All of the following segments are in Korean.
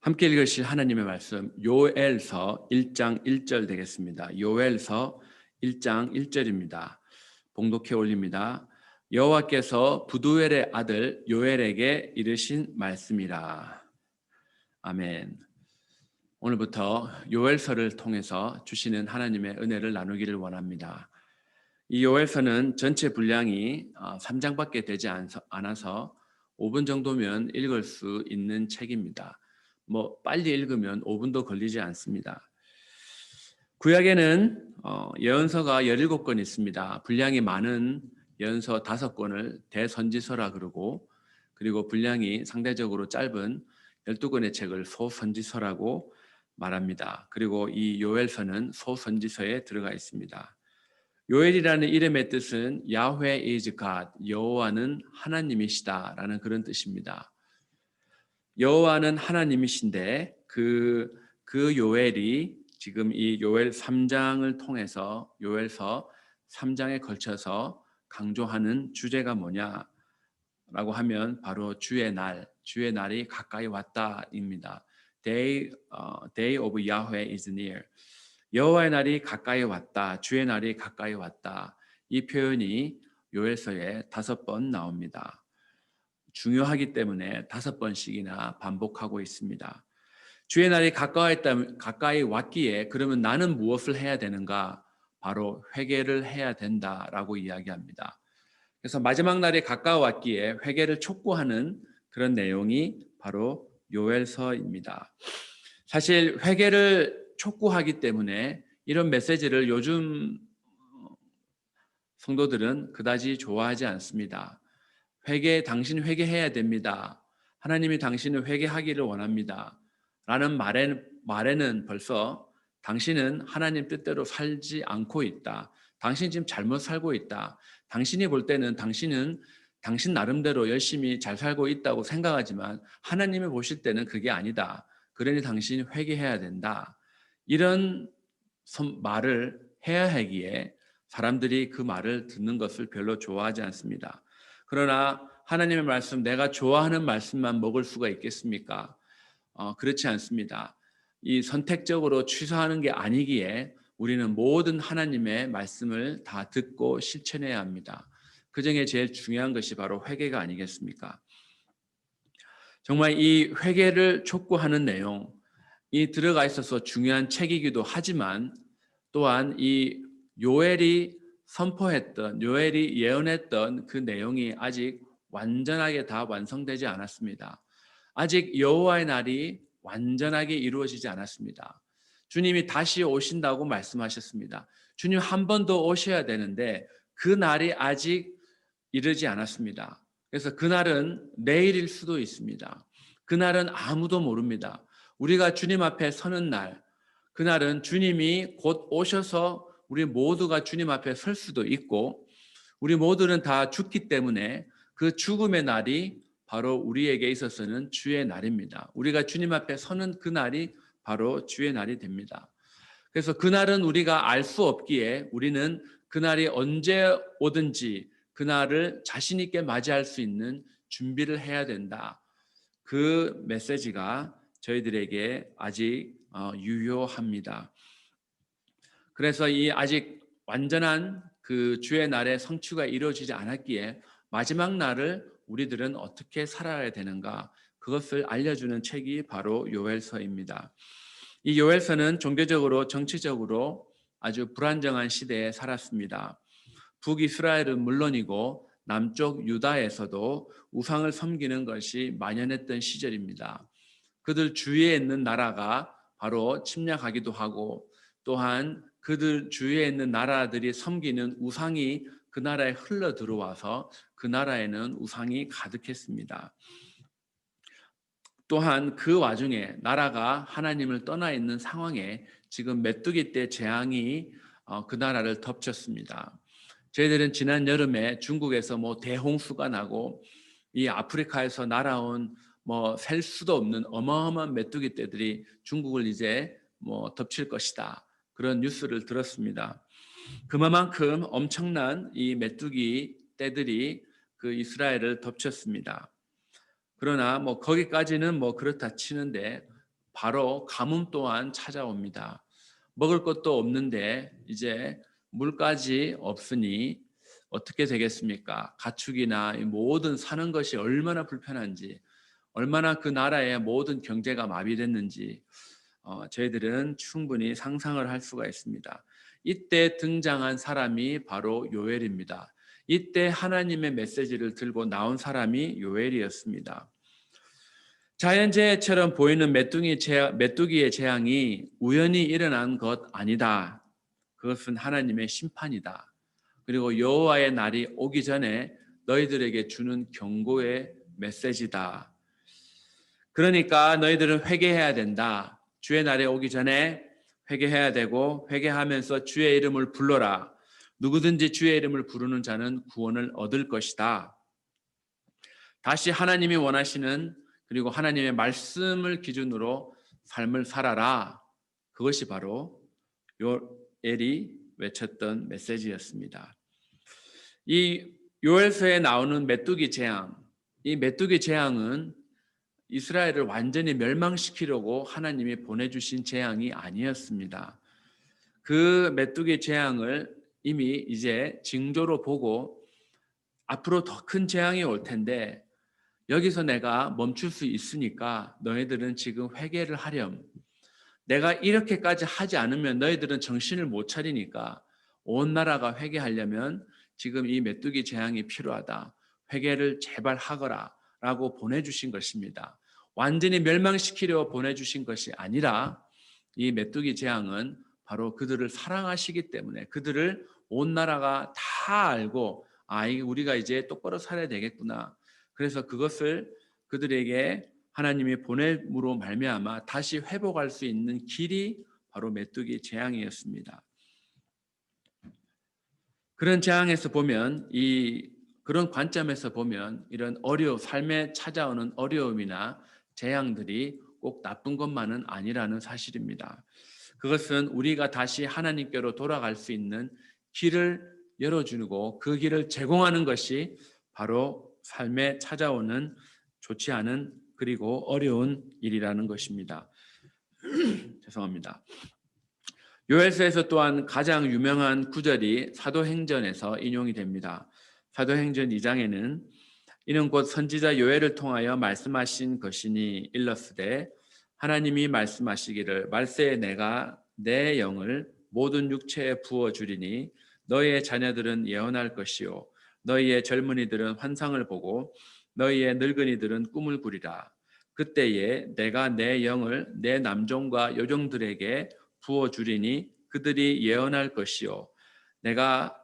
함께 읽으실 하나님의 말씀 요엘서 1장 1절 되겠습니다. 요엘서 1장 1절입니다. 봉독해 올립니다. 여호와께서 부두엘의 아들 요엘에게 이르신 말씀이라. 아멘. 오늘부터 요엘서를 통해서 주시는 하나님의 은혜를 나누기를 원합니다. 이 요엘서는 전체 분량이 3장밖에 되지 않아서 5분 정도면 읽을 수 있는 책입니다. 빨리 읽으면 5분도 걸리지 않습니다. 구약에는 예언서가 17권 있습니다. 분량이 많은 예언서 5권을 대선지서라 그러고, 그리고 분량이 상대적으로 짧은 12권의 책을 소선지서라고 말합니다. 그리고 이 요엘서는 소선지서에 들어가 있습니다. 요엘이라는 이름의 뜻은 야훼 is God, 여호와는 하나님이시다라는 그런 뜻입니다. 여호와는 하나님이신데 그 요엘이 지금 이 요엘 3장을 통해서 요엘서 3장에 걸쳐서 강조하는 주제가 뭐냐라고 하면 바로 주의 날이 가까이 왔다입니다. Day of Yahweh is near. 여호와의 날이 가까이 왔다. 주의 날이 가까이 왔다. 이 표현이 요엘서에 5번 나옵니다. 중요하기 때문에 5번씩이나 반복하고 있습니다. 주의 날이 가까이 왔기에 그러면 나는 무엇을 해야 되는가? 바로 회개를 해야 된다라고 이야기합니다. 그래서 마지막 날이 가까웠기에 회개를 촉구하는 그런 내용이 바로 요엘서입니다. 사실 회개를 촉구하기 때문에 이런 메시지를 요즘 성도들은 그다지 좋아하지 않습니다. 당신 회개해야 됩니다. 하나님이 당신을 회개하기를 원합니다. 라는 말에는 벌써 당신은 하나님 뜻대로 살지 않고 있다. 당신 지금 잘못 살고 있다. 당신이 볼 때는 당신은 당신 나름대로 열심히 잘 살고 있다고 생각하지만 하나님이 보실 때는 그게 아니다. 그러니 당신이 회개해야 된다. 이런 말을 해야 하기에 사람들이 그 말을 듣는 것을 별로 좋아하지 않습니다. 그러나 하나님의 말씀, 내가 좋아하는 말씀만 먹을 수가 있겠습니까? 그렇지 않습니다. 이 선택적으로 취소하는 게 아니기에 우리는 모든 하나님의 말씀을 다 듣고 실천해야 합니다. 그 중에 제일 중요한 것이 바로 회개가 아니겠습니까? 정말 이 회개를 촉구하는 내용이 들어가 있어서 중요한 책이기도 하지만 또한 이 요엘이 요엘이 예언했던 그 내용이 아직 완전하게 다 완성되지 않았습니다. 아직 여호와의 날이 완전하게 이루어지지 않았습니다. 주님이 다시 오신다고 말씀하셨습니다. 주님 한 번 더 오셔야 되는데 그 날이 아직 이르지 않았습니다. 그래서 그날은 내일일 수도 있습니다. 그날은 아무도 모릅니다. 우리가 주님 앞에 서는 날, 그날은 주님이 곧 오셔서 우리 모두가 주님 앞에 설 수도 있고 우리 모두는 다 죽기 때문에 그 죽음의 날이 바로 우리에게 있어서는 주의 날입니다. 우리가 주님 앞에 서는 그 날이 바로 주의 날이 됩니다. 그래서 그날은 우리가 알 수 없기에 우리는 그날이 언제 오든지 그날을 자신 있게 맞이할 수 있는 준비를 해야 된다. 그 메시지가 저희들에게 아직 유효합니다. 그래서 이 아직 완전한 그 주의 날의 성취가 이루어지지 않았기에 마지막 날을 우리들은 어떻게 살아야 되는가, 그것을 알려주는 책이 바로 요엘서입니다. 이 요엘서는 종교적으로 정치적으로 아주 불안정한 시대에 살았습니다. 북이스라엘은 물론이고 남쪽 유다에서도 우상을 섬기는 것이 만연했던 시절입니다. 그들 주위에 있는 나라가 바로 침략하기도 하고 또한 그들 주위에 있는 나라들이 섬기는 우상이 그 나라에 흘러 들어와서 그 나라에는 우상이 가득했습니다. 또한 그 와중에 나라가 하나님을 떠나 있는 상황에 지금 메뚜기 떼 재앙이 그 나라를 덮쳤습니다. 저희들은 지난 여름에 중국에서 대홍수가 나고 이 아프리카에서 날아온 셀 수도 없는 어마어마한 메뚜기 떼들이 중국을 이제 덮칠 것이다. 그런 뉴스를 들었습니다. 그만큼 엄청난 이 메뚜기 떼들이 그 이스라엘을 덮쳤습니다. 그러나 거기까지는 그렇다 치는데 바로 가뭄 또한 찾아옵니다. 먹을 것도 없는데 이제 물까지 없으니 어떻게 되겠습니까? 가축이나 이 모든 사는 것이 얼마나 불편한지, 얼마나 그 나라의 모든 경제가 마비됐는지 저희들은 충분히 상상을 할 수가 있습니다. 이때 등장한 사람이 바로 요엘입니다. 이때 하나님의 메시지를 들고 나온 사람이 요엘이었습니다. 자연재해처럼 보이는 메뚜기의 재앙이 우연히 일어난 것 아니다. 그것은 하나님의 심판이다. 그리고 여호와의 날이 오기 전에 너희들에게 주는 경고의 메시지다. 그러니까 너희들은 회개해야 된다. 주의 날에 오기 전에 회개해야 되고 회개하면서 주의 이름을 불러라. 누구든지 주의 이름을 부르는 자는 구원을 얻을 것이다. 다시 하나님이 원하시는 그리고 하나님의 말씀을 기준으로 삶을 살아라. 그것이 바로 요엘이 외쳤던 메시지였습니다. 이 요엘서에 나오는 메뚜기 재앙, 이 메뚜기 재앙은 이스라엘을 완전히 멸망시키려고 하나님이 보내주신 재앙이 아니었습니다. 그 메뚜기 재앙을 이미 이제 징조로 보고 앞으로 더 큰 재앙이 올 텐데 여기서 내가 멈출 수 있으니까 너희들은 지금 회개를 하렴. 내가 이렇게까지 하지 않으면 너희들은 정신을 못 차리니까 온 나라가 회개하려면 지금 이 메뚜기 재앙이 필요하다. 회개를 제발 하거라 라고 보내주신 것입니다. 완전히 멸망시키려 보내주신 것이 아니라 이 메뚜기 재앙은 바로 그들을 사랑하시기 때문에 그들을 온 나라가 다 알고 우리가 이제 똑바로 살아야 되겠구나. 그래서 그것을 그들에게 하나님이 보냄으로 말미암아 다시 회복할 수 있는 길이 바로 메뚜기 재앙이었습니다. 그런 재앙에서 보면 그런 관점에서 보면 이런 삶에 찾아오는 어려움이나 재앙들이 꼭 나쁜 것만은 아니라는 사실입니다. 그것은 우리가 다시 하나님께로 돌아갈 수 있는 길을 열어주고 그 길을 제공하는 것이 바로 삶에 찾아오는 좋지 않은 그리고 어려운 일이라는 것입니다. 죄송합니다. 요엘서에서 또한 가장 유명한 구절이 사도행전에서 인용이 됩니다. 사도행전 2장에는 이는 곧 선지자 요엘을 통하여 말씀하신 것이니 일렀으되 하나님이 말씀하시기를 말세에 내가 내 영을 모든 육체에 부어주리니 너희의 자녀들은 예언할 것이요 너희의 젊은이들은 환상을 보고 너희의 늙은이들은 꿈을 꾸리라. 그때에 내가 내 영을 내 남종과 여종들에게 부어주리니 그들이 예언할 것이요 내가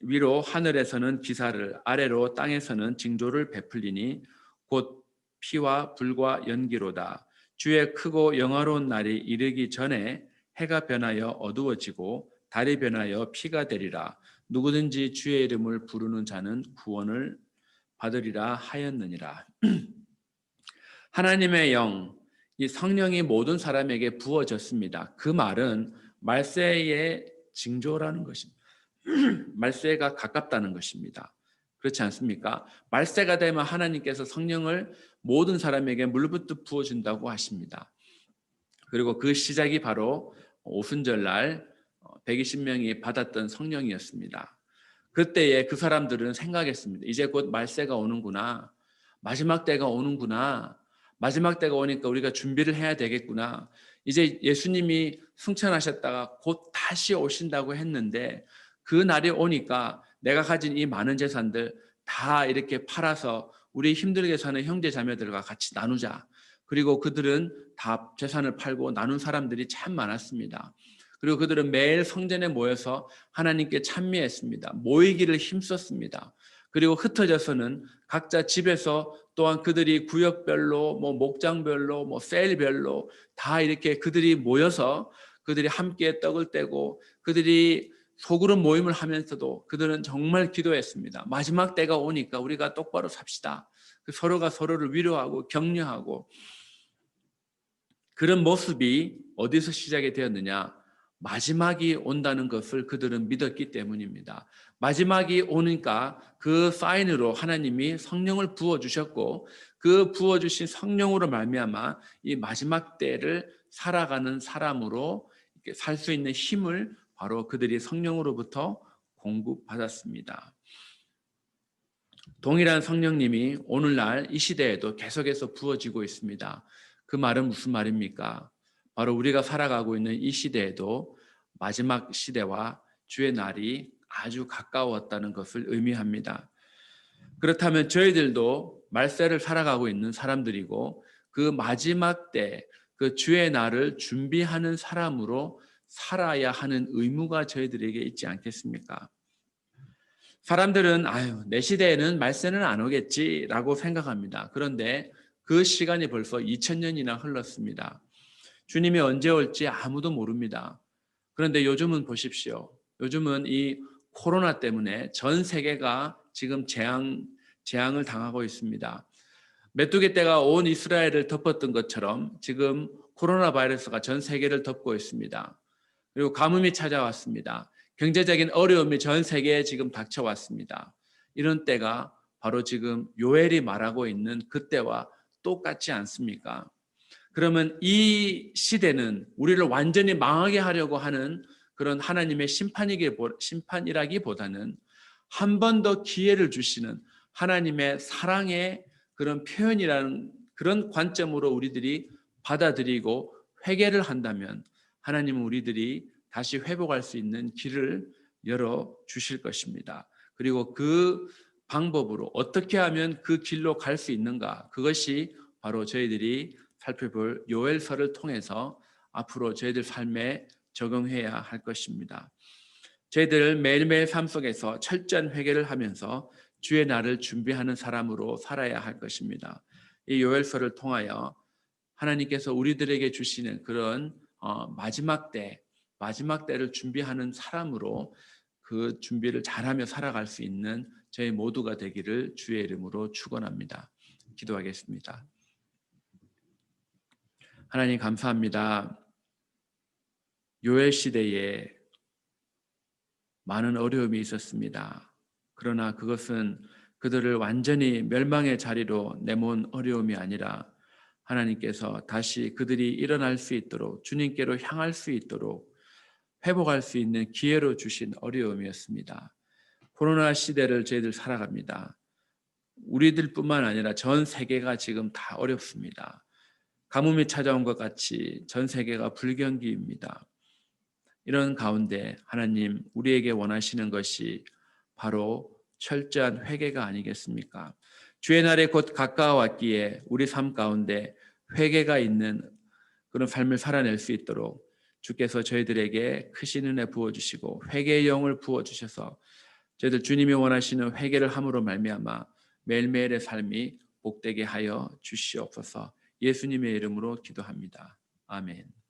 위로 하늘에서는 기사를 아래로 땅에서는 징조를 베풀리니 곧 피와 불과 연기로다. 주의 크고 영화로운 날이 이르기 전에 해가 변하여 어두워지고 달이 변하여 피가 되리라. 누구든지 주의 이름을 부르는 자는 구원을 받으리라 하였느니라. 하나님의 영, 이 성령이 모든 사람에게 부어졌습니다. 그 말은 말세의 징조라는 것입니다. 말세가 가깝다는 것입니다. 그렇지 않습니까? 말세가 되면 하나님께서 성령을 모든 사람에게 물부터 부어준다고 하십니다. 그리고 그 시작이 바로 오순절날 120명이 받았던 성령이었습니다. 그때에 그 사람들은 생각했습니다. 이제 곧 말세가 오는구나. 마지막 때가 오는구나. 마지막 때가 오니까 우리가 준비를 해야 되겠구나. 이제 예수님이 승천하셨다가 곧 다시 오신다고 했는데 그 날이 오니까 내가 가진 이 많은 재산들 다 이렇게 팔아서 우리 힘들게 사는 형제 자매들과 같이 나누자. 그리고 그들은 다 재산을 팔고 나눈 사람들이 참 많았습니다. 그리고 그들은 매일 성전에 모여서 하나님께 찬미했습니다. 모이기를 힘썼습니다. 그리고 흩어져서는 각자 집에서 또한 그들이 구역별로 목장별로 셀별로 다 이렇게 그들이 모여서 그들이 함께 떡을 떼고 그들이 소그룹 모임을 하면서도 그들은 정말 기도했습니다. 마지막 때가 오니까 우리가 똑바로 삽시다. 서로가 서로를 위로하고 격려하고 그런 모습이 어디서 시작이 되었느냐? 마지막이 온다는 것을 그들은 믿었기 때문입니다. 마지막이 오니까 그 사인으로 하나님이 성령을 부어 주셨고 그 부어 주신 성령으로 말미암아 이 마지막 때를 살아가는 사람으로 살 수 있는 힘을 바로 그들이 성령으로부터 공급받았습니다. 동일한 성령님이 오늘날 이 시대에도 계속해서 부어지고 있습니다. 그 말은 무슨 말입니까? 바로 우리가 살아가고 있는 이 시대에도 마지막 시대와 주의 날이 아주 가까웠다는 것을 의미합니다. 그렇다면 저희들도 말세를 살아가고 있는 사람들이고 그 마지막 때 그 주의 날을 준비하는 사람으로 살아야 하는 의무가 저희들에게 있지 않겠습니까? 사람들은 내 시대에는 말세는 안 오겠지라고 생각합니다. 그런데 그 시간이 벌써 2000년이나 흘렀습니다. 주님이 언제 올지 아무도 모릅니다. 그런데 요즘은 보십시오. 요즘은 이 코로나 때문에 전 세계가 지금 재앙을 당하고 있습니다. 메뚜기 떼가 온 이스라엘을 덮었던 것처럼 지금 코로나 바이러스가 전 세계를 덮고 있습니다. 그리고 가뭄이 찾아왔습니다. 경제적인 어려움이 전 세계에 지금 닥쳐왔습니다. 이런 때가 바로 지금 요엘이 말하고 있는 그때와 똑같지 않습니까? 그러면 이 시대는 우리를 완전히 망하게 하려고 하는 그런 하나님의 심판이라기보다는 한 번 더 기회를 주시는 하나님의 사랑의 그런 표현이라는 그런 관점으로 우리들이 받아들이고 회개를 한다면 하나님은 우리들이 다시 회복할 수 있는 길을 열어 주실 것입니다. 그리고 그 방법으로 어떻게 하면 그 길로 갈 수 있는가? 그것이 바로 저희들이 살펴볼 요엘서를 통해서 앞으로 저희들 삶에 적용해야 할 것입니다. 저희들 매일매일 삶 속에서 철저한 회개를 하면서 주의 날을 준비하는 사람으로 살아야 할 것입니다. 이 요엘서를 통하여 하나님께서 우리들에게 주시는 그런 마지막 때를 준비하는 사람으로 그 준비를 잘하며 살아갈 수 있는 저희 모두가 되기를 주의 이름으로 축원합니다. 기도하겠습니다. 하나님 감사합니다. 요엘 시대에 많은 어려움이 있었습니다. 그러나 그것은 그들을 완전히 멸망의 자리로 내몬 어려움이 아니라 하나님께서 다시 그들이 일어날 수 있도록 주님께로 향할 수 있도록 회복할 수 있는 기회로 주신 어려움이었습니다. 코로나 시대를 저희들 살아갑니다. 우리들뿐만 아니라 전 세계가 지금 다 어렵습니다. 가뭄이 찾아온 것 같이 전 세계가 불경기입니다. 이런 가운데 하나님 우리에게 원하시는 것이 바로 철저한 회개가 아니겠습니까? 주의 날이 곧 가까워왔기에 우리 삶 가운데 회개가 있는 그런 삶을 살아낼 수 있도록 주께서 저희들에게 크신 은혜 부어주시고 회개의 영을 부어주셔서 저희들 주님이 원하시는 회개를 함으로 말미암아 매일매일의 삶이 복되게 하여 주시옵소서. 예수님의 이름으로 기도합니다. 아멘.